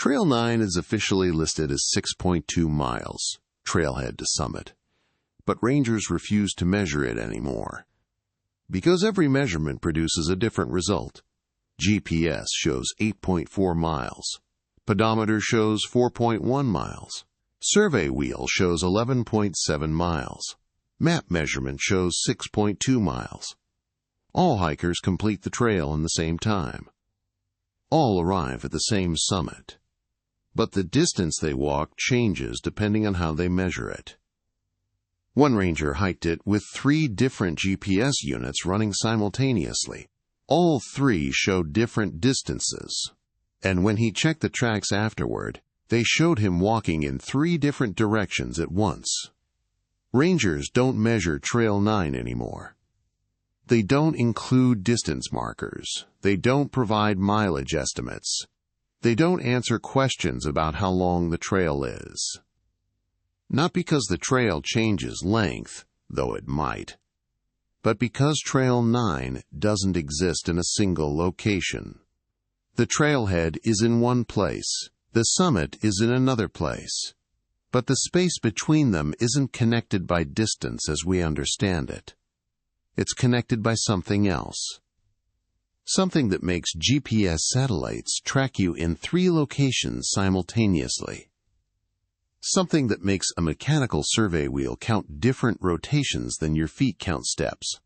Trail 9 is officially listed as 6.2 miles, trailhead to summit, but rangers refuse to measure it anymore. Because every measurement produces a different result. GPS shows 8.4 miles. Pedometer shows 4.1 miles. Survey wheel shows 11.7 miles. Map measurement shows 6.2 miles. All hikers complete the trail in the same time. All arrive at the same summit. But the distance they walk changes depending on how they measure it. One ranger hiked it with 3 different GPS units running simultaneously. All 3 showed different distances. And when he checked the tracks afterward, they showed him walking in 3 different directions at once. Rangers don't measure Trail 9 anymore. They don't include distance markers. They don't provide mileage estimates. They don't answer questions about how long the trail is. Not because the trail changes length, though it might, but because Trail 9 doesn't exist in a single location. The trailhead is in one place. The summit is in another place. But the space between them isn't connected by distance as we understand it. It's connected by something else. Something that makes GPS satellites track you in 3 locations simultaneously. Something that makes a mechanical survey wheel count different rotations than your feet count steps.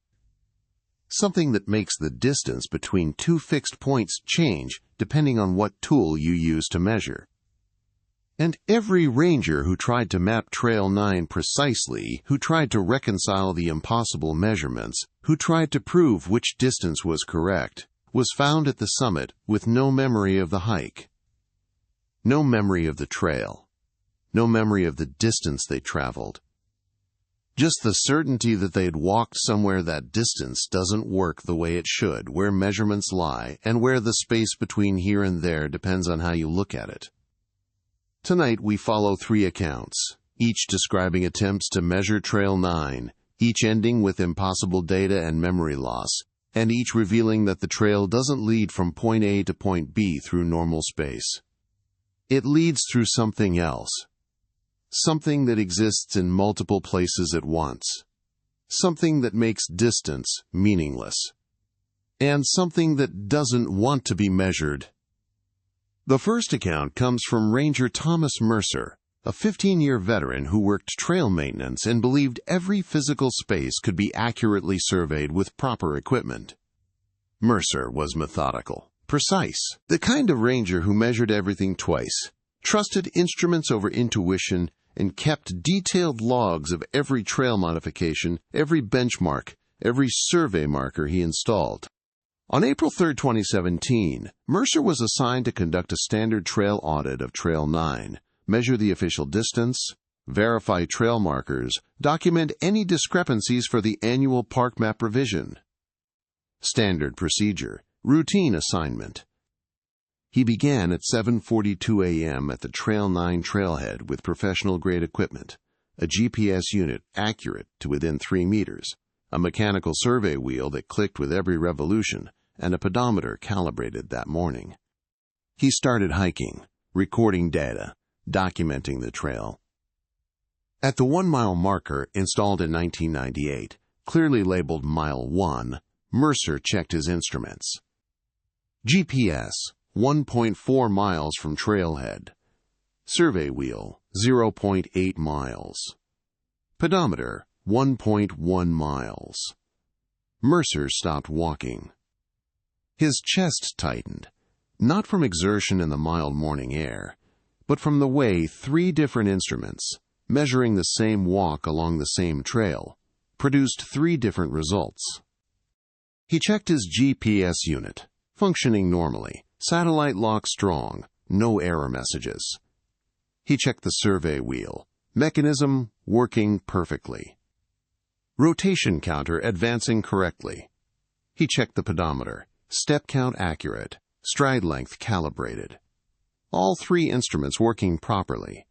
Something that makes the distance between 2 fixed points change depending on what tool you use to measure. And every ranger who tried to map Trail 9 precisely, who tried to reconcile the impossible measurements, who tried to prove which distance was correct, was found at the summit with no memory of the hike. No memory of the trail. No memory of the distance they traveled. Just the certainty that they had walked somewhere that distance doesn't work the way it should, where measurements lie, and where the space between here and there depends on how you look at it. Tonight we follow 3 accounts, each describing attempts to measure Trail 9, each ending with impossible data and memory loss, and each revealing that the trail doesn't lead from point A to point B through normal space. It leads through something else. Something that exists in multiple places at once. Something that makes distance meaningless. And something that doesn't want to be measured. The first account comes from Ranger Thomas Mercer, a 15-year veteran who worked trail maintenance and believed every physical space could be accurately surveyed with proper equipment. Mercer was methodical, precise, the kind of ranger who measured everything twice, trusted instruments over intuition, and kept detailed logs of every trail modification, every benchmark, every survey marker he installed. On April 3, 2017, Mercer was assigned to conduct a standard trail audit of Trail 9, measure the official distance, verify trail markers, document any discrepancies for the annual park map revision. Standard procedure, routine assignment. He began at 7:42 a.m. at the Trail 9 trailhead with professional-grade equipment, a GPS unit accurate to within 3 meters, a mechanical survey wheel that clicked with every revolution, and a pedometer calibrated that morning. He started hiking, recording data, documenting the trail. At the 1-mile marker installed in 1998, clearly labeled Mile 1, Mercer checked his instruments. GPS, 1.4 miles from trailhead. Survey wheel, 0.8 miles. Pedometer, 1.1 miles. Mercer stopped walking. His chest tightened, not from exertion in the mild morning air, but from the way 3 different instruments, measuring the same walk along the same trail, produced 3 different results. He checked his GPS unit, functioning normally, satellite lock strong, no error messages. He checked the survey wheel, mechanism working perfectly. Rotation counter advancing correctly. He checked the pedometer, step count accurate, stride length calibrated. All 3 instruments working properly.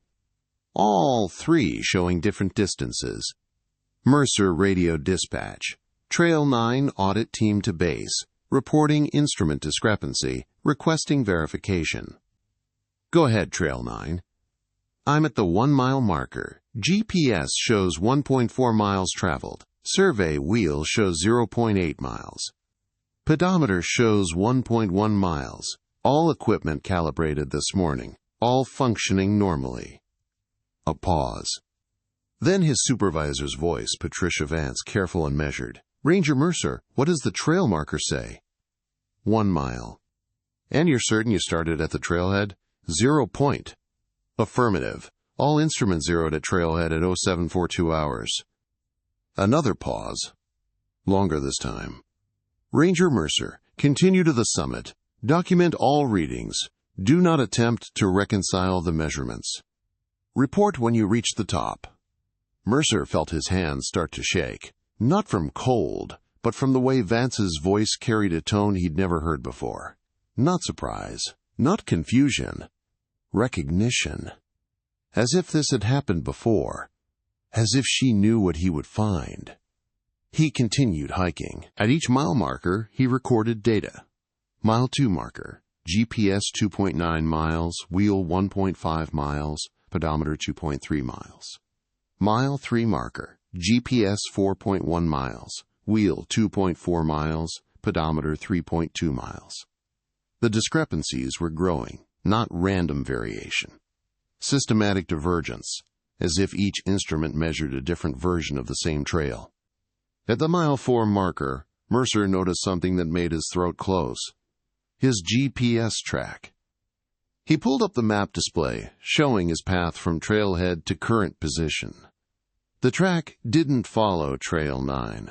All 3 showing different distances. Mercer radio dispatch. Trail 9 audit team to base, reporting instrument discrepancy, requesting verification. Go ahead, Trail 9. I'm at the 1-mile marker. GPS shows 1.4 miles traveled. Survey wheel shows 0.8 miles. Pedometer shows 1.1 miles. All equipment calibrated this morning. All functioning normally. A pause. Then his supervisor's voice, Patricia Vance, careful and measured. Ranger Mercer, what does the trail marker say? 1 mile. And you're certain you started at the trailhead? 0 point. Affirmative. All instruments zeroed at trailhead at 0742 hours. Another pause. Longer this time. Ranger Mercer, continue to the summit. Document all readings. Do not attempt to reconcile the measurements. Report when you reach the top. Mercer felt his hands start to shake, not from cold, but from the way Vance's voice carried a tone he'd never heard before. Not surprise, not confusion, recognition. As if this had happened before, as if she knew what he would find. He continued hiking. At each mile marker, he recorded data. Mile 2 marker, GPS 2.9 miles, wheel 1.5 miles, pedometer 2.3 miles. Mile 3 marker, GPS 4.1 miles, wheel 2.4 miles, pedometer 3.2 miles. The discrepancies were growing, not random variation. Systematic divergence, as if each instrument measured a different version of the same trail. At the mile 4 marker, Mercer noticed something that made his throat close. His GPS track. He pulled up the map display, showing his path from trailhead to current position. The track didn't follow Trail 9.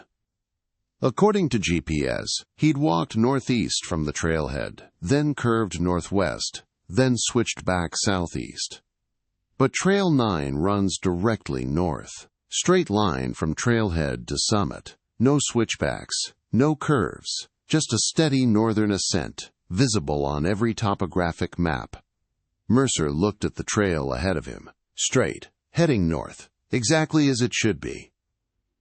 According to GPS, he'd walked northeast from the trailhead, then curved northwest, then switched back southeast. But Trail 9 runs directly north, straight line from trailhead to summit. No switchbacks, no curves, just a steady northern ascent, visible on every topographic map. Mercer looked at the trail ahead of him, straight, heading north, exactly as it should be.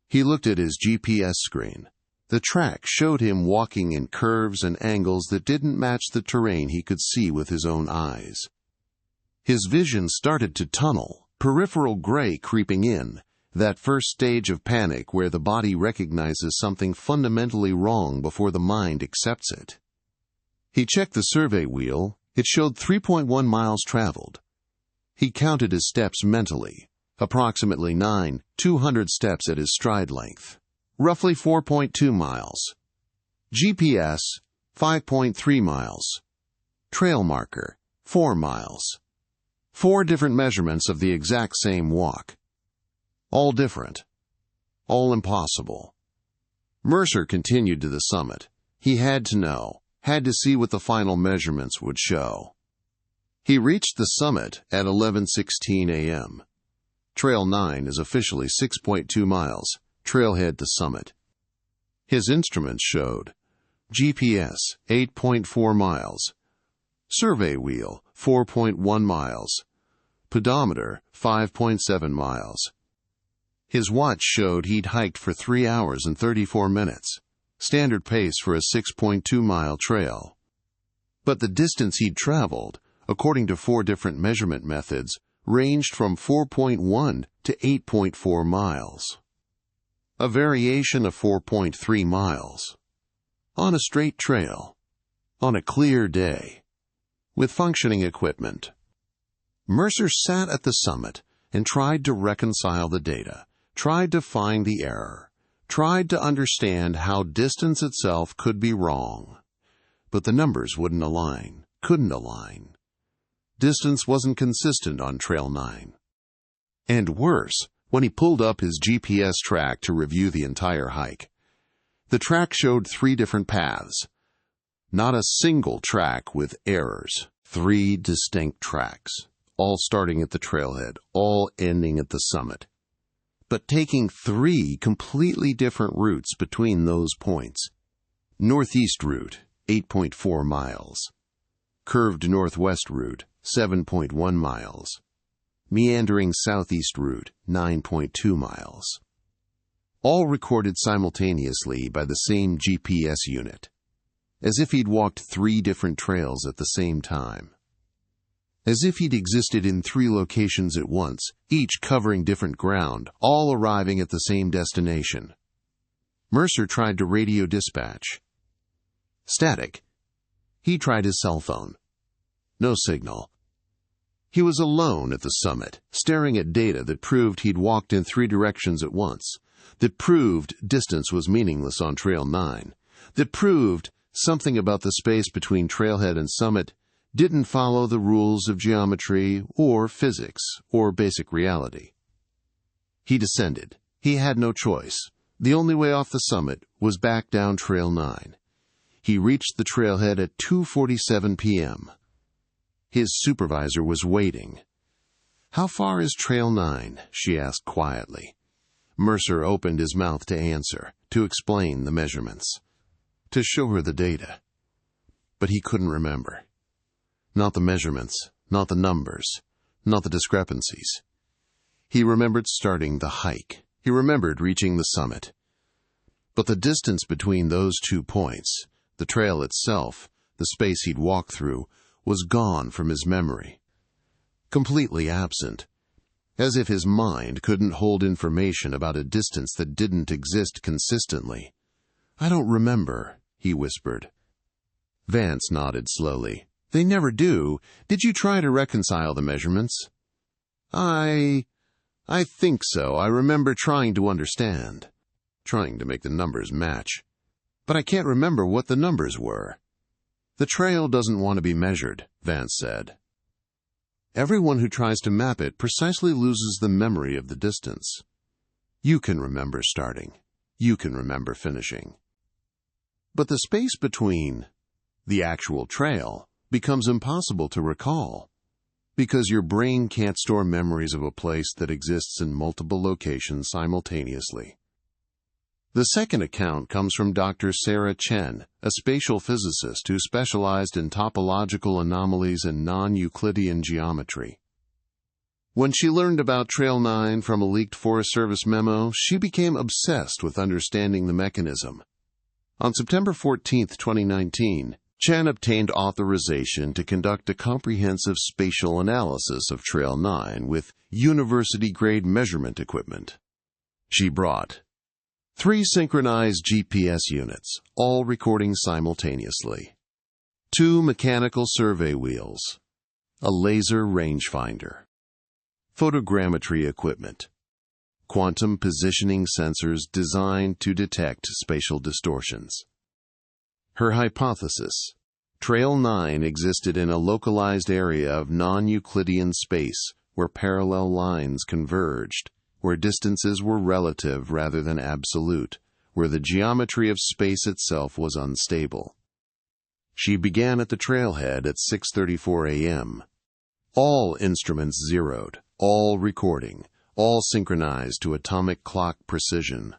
He looked at his GPS screen. The track showed him walking in curves and angles that didn't match the terrain he could see with his own eyes. His vision started to tunnel, peripheral gray creeping in, that first stage of panic where the body recognizes something fundamentally wrong before the mind accepts it. He checked the survey wheel. It showed 3.1 miles traveled. He counted his steps mentally, approximately 200 steps at his stride length, roughly 4.2 miles. GPS, 5.3 miles. Trail marker, 4 miles. 4 different measurements of the exact same walk. All different. All impossible. Mercer continued to the summit. He had to know, had to see what the final measurements would show. He reached the summit at 11:16 a.m. Trail 9 is officially 6.2 miles, trailhead to summit. His instruments showed GPS 8.4 miles, survey wheel 4.1 miles, pedometer 5.7 miles. His watch showed he'd hiked for 3 hours and 34 minutes, standard pace for a 6.2-mile trail. But the distance he'd traveled, according to 4 different measurement methods, ranged from 4.1 to 8.4 miles. A variation of 4.3 miles. On a straight trail. On a clear day. With functioning equipment. Mercer sat at the summit and tried to reconcile the data, tried to find the error, tried to understand how distance itself could be wrong. But the numbers wouldn't align, couldn't align. Distance wasn't consistent on Trail 9. And worse, when he pulled up his GPS track to review the entire hike, the track showed 3 different paths. Not a single track with errors. 3 distinct tracks, all starting at the trailhead, all ending at the summit. But taking 3 completely different routes between those points. Northeast route, 8.4 miles. Curved northwest route, 7.1 miles. Meandering southeast route, 9.2 miles. All recorded simultaneously by the same GPS unit, as if he'd walked 3 different trails at the same time. as if he'd existed in 3 locations at once, each covering different ground, all arriving at the same destination. Mercer tried to radio dispatch. Static. He tried his cell phone. No signal. He was alone at the summit, staring at data that proved he'd walked in 3 directions at once, that proved distance was meaningless on Trail 9, that proved something about the space between trailhead and summit didn't follow the rules of geometry or physics or basic reality. He descended. He had no choice. The only way off the summit was back down Trail 9. He reached the trailhead at 2:47 p.m. His supervisor was waiting. "How far is Trail 9?" she asked quietly. Mercer opened his mouth to answer, to explain the measurements, to show her the data. But he couldn't remember. Not the measurements, not the numbers, not the discrepancies. He remembered starting the hike. He remembered reaching the summit. But the distance between those 2 points, the trail itself, the space he'd walked through, was gone from his memory. Completely absent. As if his mind couldn't hold information about a distance that didn't exist consistently. "I don't remember," he whispered. Vance nodded slowly. "They never do. Did you try to reconcile the measurements?" I think so. I remember trying to understand. Trying to make the numbers match. But I can't remember what the numbers were." "The trail doesn't want to be measured," Vance said. "Everyone who tries to map it precisely loses the memory of the distance. You can remember starting. You can remember finishing. But the space between the actual trail becomes impossible to recall, because your brain can't store memories of a place that exists in multiple locations simultaneously." The second account comes from Dr. Sarah Chen, a spatial physicist who specialized in topological anomalies and non-Euclidean geometry. When she learned about Trail 9 from a leaked Forest Service memo, she became obsessed with understanding the mechanism. On September 14, 2019, Chen obtained authorization to conduct a comprehensive spatial analysis of Trail 9 with university-grade measurement equipment. She brought 3 synchronized GPS units, all recording simultaneously, 2 mechanical survey wheels, a laser rangefinder, photogrammetry equipment, quantum positioning sensors designed to detect spatial distortions. Her hypothesis: Trail 9 existed in a localized area of non-Euclidean space where parallel lines converged, where distances were relative rather than absolute, where the geometry of space itself was unstable. She began at the trailhead at 6:34 a.m. All instruments zeroed, all recording, all synchronized to atomic clock precision.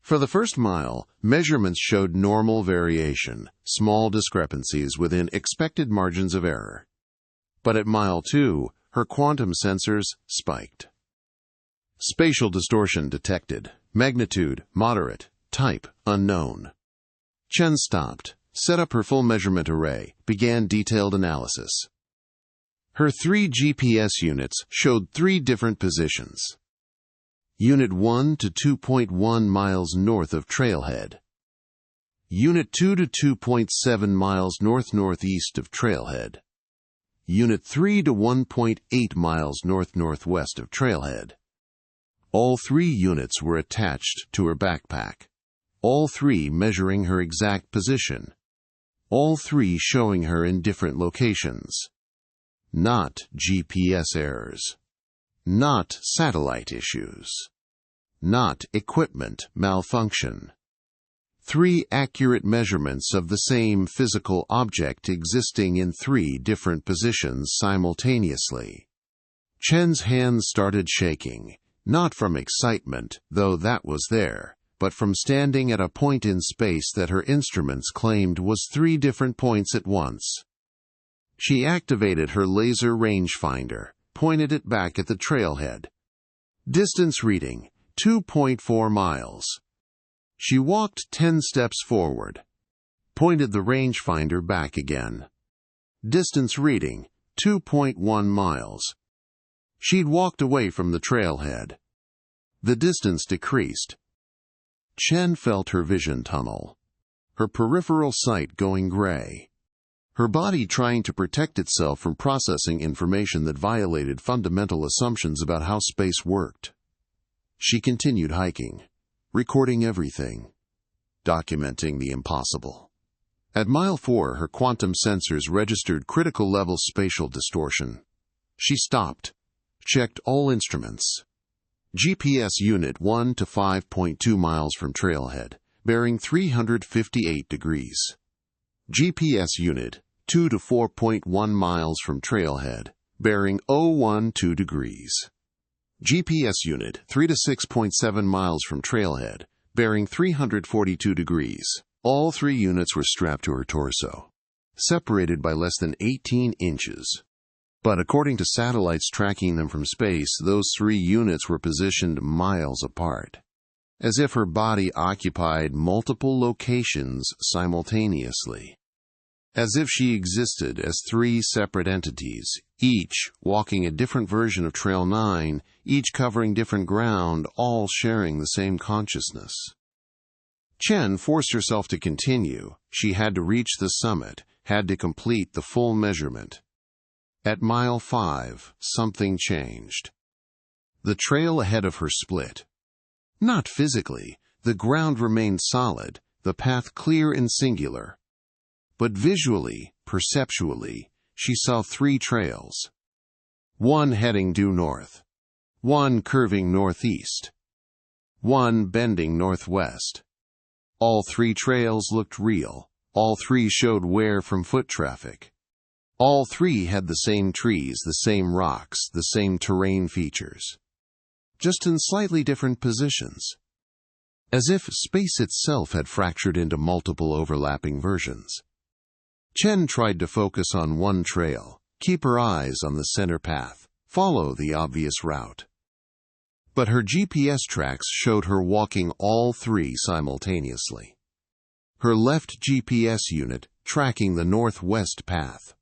For the first mile, measurements showed normal variation, small discrepancies within expected margins of error. But at mile 2, her quantum sensors spiked. Spatial distortion detected. Magnitude, moderate. Type, unknown. Chen stopped, set up her full measurement array, began detailed analysis. Her 3 GPS units showed 3 different positions. Unit 1 to 2.1 miles north of trailhead. Unit 2 to 2.7 miles north-northeast of trailhead. Unit 3 to 1.8 miles north-northwest of trailhead. All 3 units were attached to her backpack, all 3 measuring her exact position, all 3 showing her in different locations. Not GPS errors, not satellite issues, not equipment malfunction. 3 accurate measurements of the same physical object existing in 3 different positions simultaneously. Chen's hands started shaking. Not from excitement, though that was there, but from standing at a point in space that her instruments claimed was 3 different points at once. She activated her laser rangefinder, pointed it back at the trailhead. Distance reading, 2.4 miles. She walked 10 steps forward, pointed the rangefinder back again. Distance reading, 2.1 miles. She'd walked away from the trailhead. The distance decreased. Chen felt her vision tunnel, her peripheral sight going gray, her body trying to protect itself from processing information that violated fundamental assumptions about how space worked. She continued hiking, recording everything, documenting the impossible. At mile 4, her quantum sensors registered critical-level spatial distortion. She stopped, checked all instruments. GPS unit 1 to 5.2 miles from trailhead, bearing 358 degrees. GPS unit 2 to 4.1 miles from trailhead, bearing 012 degrees. GPS unit 3 to 6.7 miles from trailhead, bearing 342 degrees. All three units were strapped to her torso, separated by less than 18 inches. But according to satellites tracking them from space, those three units were positioned miles apart, as if her body occupied multiple locations simultaneously, as if she existed as three separate entities, each walking a different version of Trail 9, each covering different ground, all sharing the same consciousness. Chen forced herself to continue. She had to reach the summit, had to complete the full measurement. At mile 5, something changed. The trail ahead of her split. Not physically, the ground remained solid, the path clear and singular. But visually, perceptually, she saw three trails. One heading due north. One curving northeast. One bending northwest. All three trails looked real. All three showed wear from foot traffic. All three had the same trees, the same rocks, the same terrain features, just in slightly different positions, as if space itself had fractured into multiple overlapping versions. Chen tried to focus on one trail, keep her eyes on the center path, follow the obvious route. But her GPS tracks showed her walking all three simultaneously. Her left GPS unit tracking the northwest path.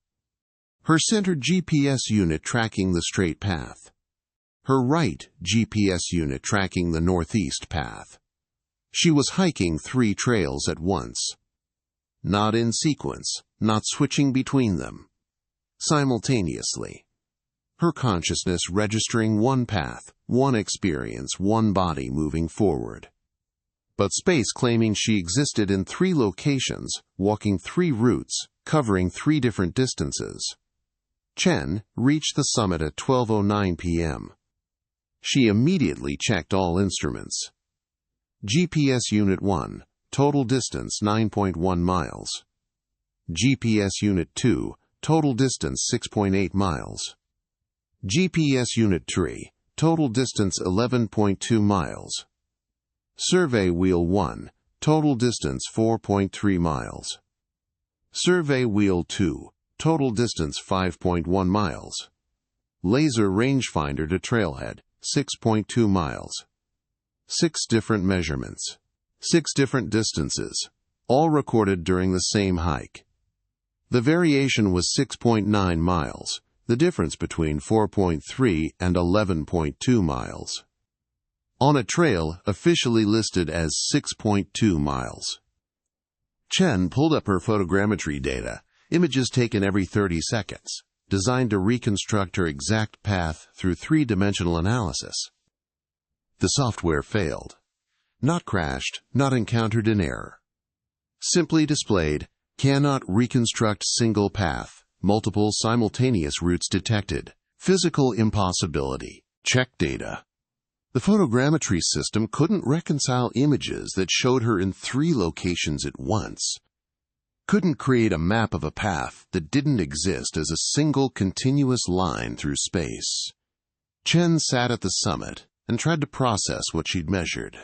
Her center GPS unit tracking the straight path. Her right GPS unit tracking the northeast path. She was hiking three trails at once. Not in sequence, not switching between them. Simultaneously. Her consciousness registering one path, one experience, one body moving forward. But space claiming she existed in three locations, walking three routes, covering three different distances. Chen reached the summit at 12:09 p.m. She immediately checked all instruments. GPS Unit 1, total distance 9.1 miles. GPS Unit 2, total distance 6.8 miles. GPS Unit 3, total distance 11.2 miles. Survey Wheel 1, total distance 4.3 miles. Survey Wheel 2, total distance 5.1 miles. Laser rangefinder to trailhead, 6.2 miles. 6 different measurements. 6 different distances, all recorded during the same hike. The variation was 6.9 miles, the difference between 4.3 and 11.2 miles. On a trail officially listed as 6.2 miles. Chen pulled up her photogrammetry data, images taken every 30 seconds, designed to reconstruct her exact path through three-dimensional analysis. The software failed. Not crashed, not encountered an error. Simply displayed, cannot reconstruct single path, multiple simultaneous routes detected, physical impossibility, check data. The photogrammetry system couldn't reconcile images that showed her in 3 locations at once. Couldn't create a map of a path that didn't exist as a single continuous line through space. Chen sat at the summit and tried to process what she'd measured.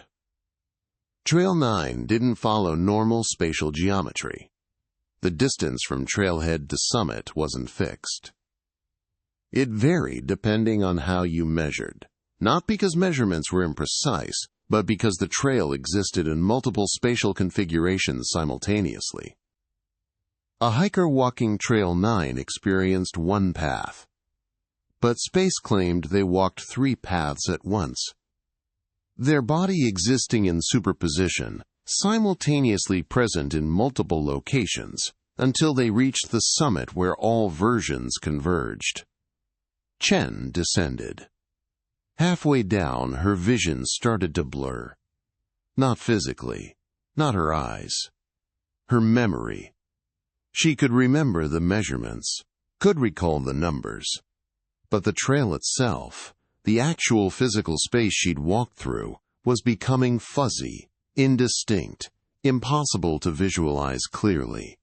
Trail 9 didn't follow normal spatial geometry. The distance from trailhead to summit wasn't fixed. It varied depending on how you measured, not because measurements were imprecise, but because the trail existed in multiple spatial configurations simultaneously. A hiker walking Trail 9 experienced one path, but Space claimed they walked 3 paths at once, their body existing in superposition, simultaneously present in multiple locations, until they reached the summit where all versions converged. Chen descended. Halfway down, her vision started to blur. Not physically, not her eyes, her memory. She could remember the measurements, could recall the numbers, but the trail itself, the actual physical space she'd walked through, was becoming fuzzy, indistinct, impossible to visualize clearly.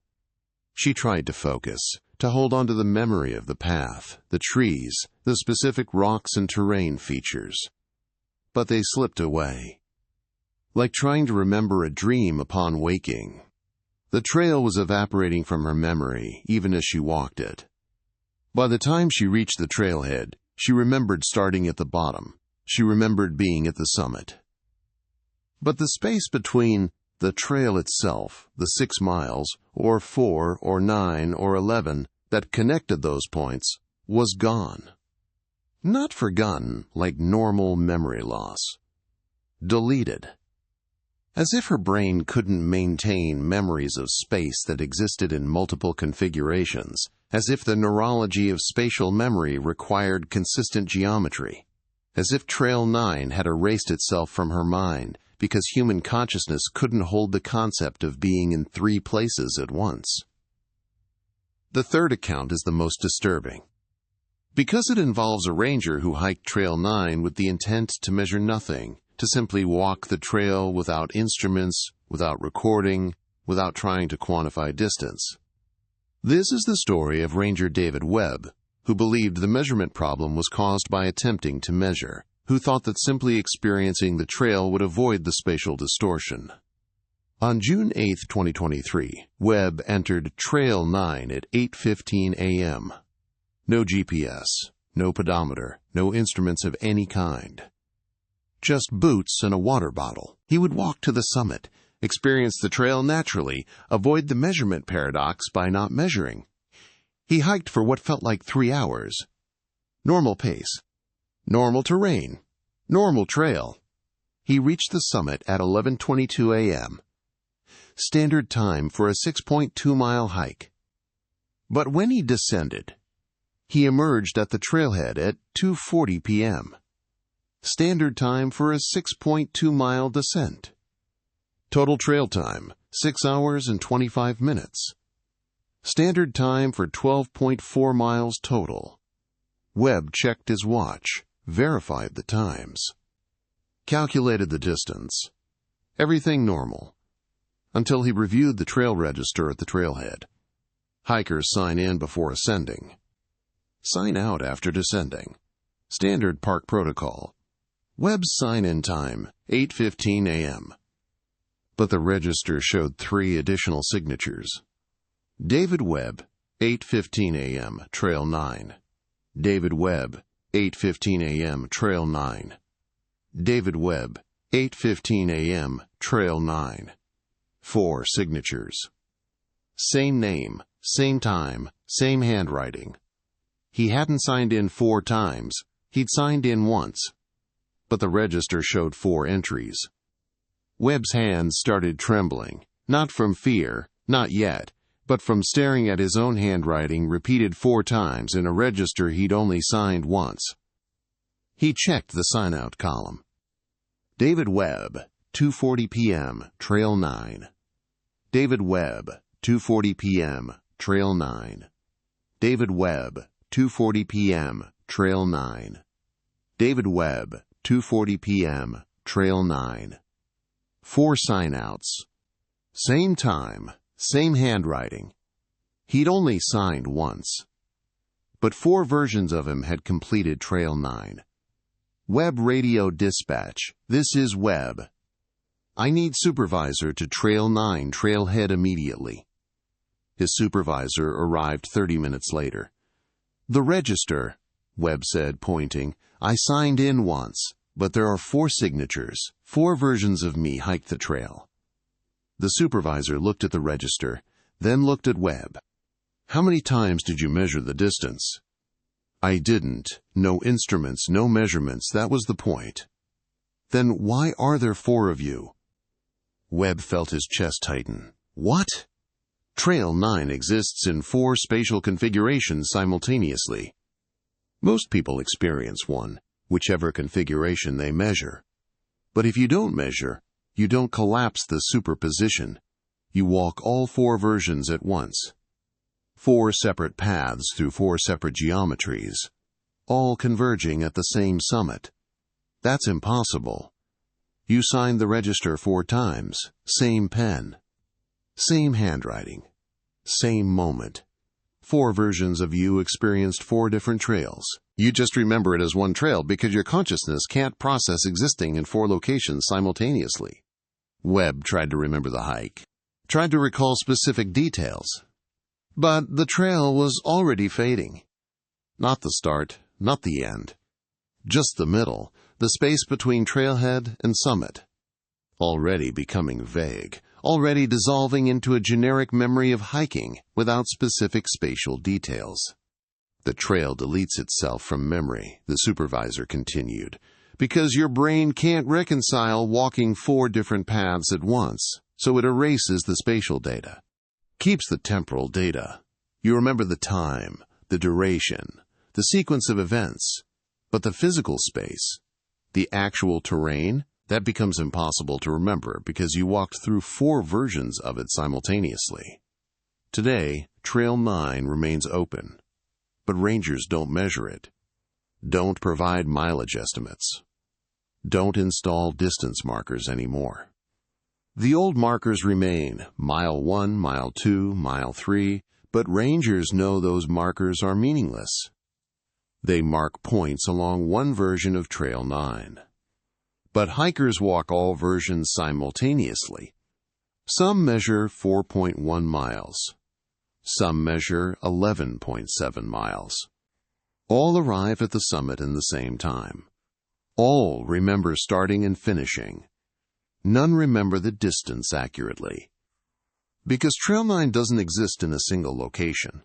She tried to focus, to hold on to the memory of the path, the trees, the specific rocks and terrain features. But they slipped away. Like trying to remember a dream upon waking. The trail was evaporating from her memory, even as she walked it. By the time she reached the trailhead, she remembered starting at the bottom. She remembered being at the summit. But the space between the trail itself, the 6 miles, or 4, or 9, or 11, that connected those points, was gone. Not forgotten like normal memory loss. Deleted. As if her brain couldn't maintain memories of space that existed in multiple configurations, as if the neurology of spatial memory required consistent geometry, as if Trail 9 had erased itself from her mind because human consciousness couldn't hold the concept of being in 3 places at once. The third account is the most disturbing, because it involves a ranger who hiked Trail 9 with the intent to measure nothing, to simply walk the trail without instruments, without recording, without trying to quantify distance. This is the story of Ranger David Webb, who believed the measurement problem was caused by attempting to measure, who thought that simply experiencing the trail would avoid the spatial distortion. On June 8, 2023, Webb entered Trail 9 at 8:15 a.m. No GPS, no pedometer, no instruments of any kind. Just boots and a water bottle. He would walk to the summit, experience the trail naturally, avoid the measurement paradox by not measuring. He hiked for what felt like 3 hours. Normal pace. Normal terrain. Normal trail. He reached the summit at 11:22 a.m. Standard time for a 6.2-mile hike. But when he descended, he emerged at the trailhead at 2:40 p.m. Standard time for a 6.2-mile descent. Total trail time, 6 hours and 25 minutes. Standard time for 12.4 miles total. Webb checked his watch, verified the times, calculated the distance. Everything normal. Until he reviewed the trail register at the trailhead. Hikers sign in before ascending. Sign out after descending. Standard park protocol. Webb's sign-in time, 8:15 a.m. But the register showed 3 additional signatures. David Webb, 8:15 a.m., Trail 9. David Webb, 8:15 a.m., Trail 9. David Webb, 8:15 a.m., Trail 9. 4 signatures. Same name, same time, same handwriting. He hadn't signed in 4 times. He'd signed in once. But the register showed 4 entries. Webb's hands started trembling, not from fear, not yet, but from staring at his own handwriting repeated 4 times in a register he'd only signed once. He checked the sign-out column. David Webb, 2:40 p.m., Trail 9. David Webb, 2:40 p.m., Trail 9. David Webb, 2:40 p.m., Trail 9. David Webb, 2:40 p.m., Trail 9. 4 sign-outs. Same time, same handwriting. He'd only signed once. But 4 versions of him had completed Trail 9. Webb radio dispatch. This is Webb. I need supervisor to Trail 9 trailhead immediately. His supervisor arrived 30 minutes later. The register, Webb said, pointing. I signed in once, but there are 4 signatures. 4 versions of me hiked the trail. The supervisor looked at the register, then looked at Webb. How many times did you measure the distance? I didn't. No instruments, no measurements, that was the point. Then why are there 4 of you? Webb felt his chest tighten. What? Trail 9 exists in 4 spatial configurations simultaneously. Most people experience one, whichever configuration they measure. But if you don't measure, you don't collapse the superposition. You walk all 4 versions at once. 4 separate paths through 4 separate geometries, all converging at the same summit. That's impossible. You signed the register 4 times, same pen, same handwriting, same moment. 4 versions of you experienced 4 different trails. You just remember it as one trail because your consciousness can't process existing in 4 locations simultaneously. Webb tried to remember the hike, tried to recall specific details. But the trail was already fading. Not the start, not the end. Just the middle, the space between trailhead and summit. Already becoming vague, already dissolving into a generic memory of hiking without specific spatial details. The trail deletes itself from memory, the supervisor continued, because your brain can't reconcile walking 4 different paths at once, so it erases the spatial data. Keeps the temporal data. You remember the time, the duration, the sequence of events, but the physical space, the actual terrain, that becomes impossible to remember because you walked through 4 versions of it simultaneously. Today, Trail 9 remains open, but rangers don't measure it, don't provide mileage estimates, don't install distance markers anymore. The old markers remain, mile 1, mile 2, mile 3, but rangers know those markers are meaningless. They mark points along one version of Trail 9. But hikers walk all versions simultaneously. Some measure 4.1 miles. Some measure 11.7 miles. All arrive at the summit in the same time. All remember starting and finishing. None remember the distance accurately. Because Trail 9 doesn't exist in a single location.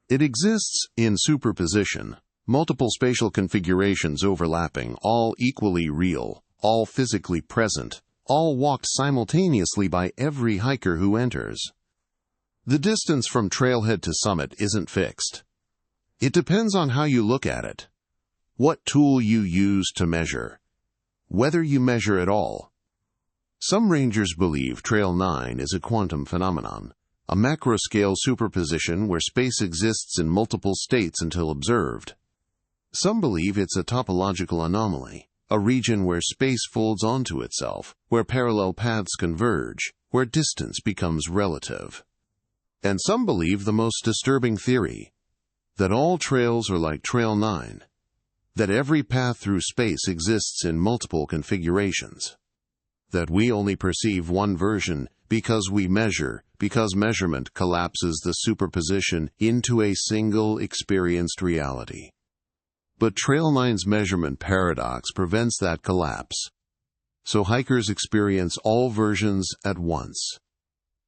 It exists in superposition, multiple spatial configurations overlapping, all equally real, all physically present, all walked simultaneously by every hiker who enters. The distance from trailhead to summit isn't fixed. It depends on how you look at it, what tool you use to measure, whether you measure at all. Some rangers believe Trail 9 is a quantum phenomenon, a macro-scale superposition where space exists in multiple states until observed. Some believe it's a topological anomaly, a region where space folds onto itself, where parallel paths converge, where distance becomes relative. And some believe the most disturbing theory, that all trails are like Trail 9, that every path through space exists in multiple configurations, that we only perceive one version because we measure, because measurement collapses the superposition into a single experienced reality. But Trail 9's measurement paradox prevents that collapse. So hikers experience all versions at once,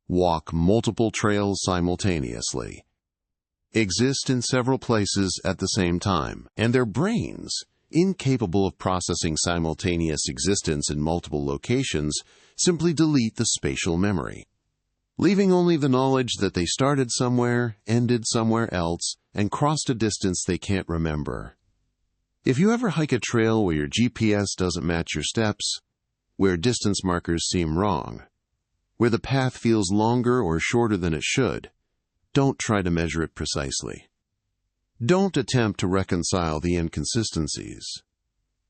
walk multiple trails simultaneously, exist in several places at the same time, and their brains, incapable of processing simultaneous existence in multiple locations, simply delete the spatial memory, leaving only the knowledge that they started somewhere, ended somewhere else, and crossed a distance they can't remember. If you ever hike a trail where your GPS doesn't match your steps, where distance markers seem wrong, where the path feels longer or shorter than it should, don't try to measure it precisely. Don't attempt to reconcile the inconsistencies.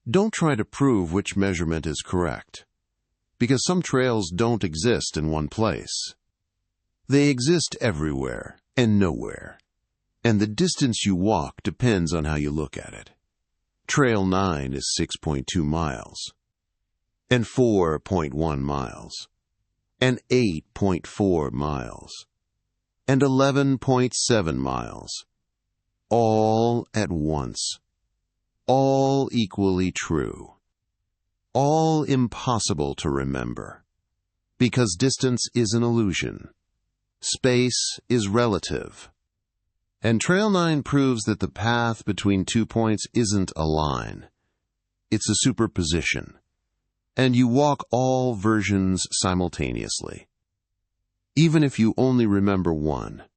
Don't try to prove which measurement is correct, because some trails don't exist in one place. They exist everywhere and nowhere, and the distance you walk depends on how you look at it. Trail 9 is 6.2 miles, and 4.1 miles, and 8.4 miles, and 11.7 miles, all at once, all equally true, all impossible to remember, because distance is an illusion, space is relative, And Trail 9 proves that the path between 2 points isn't a line. It's a superposition. And you walk all versions simultaneously. Even if you only remember one.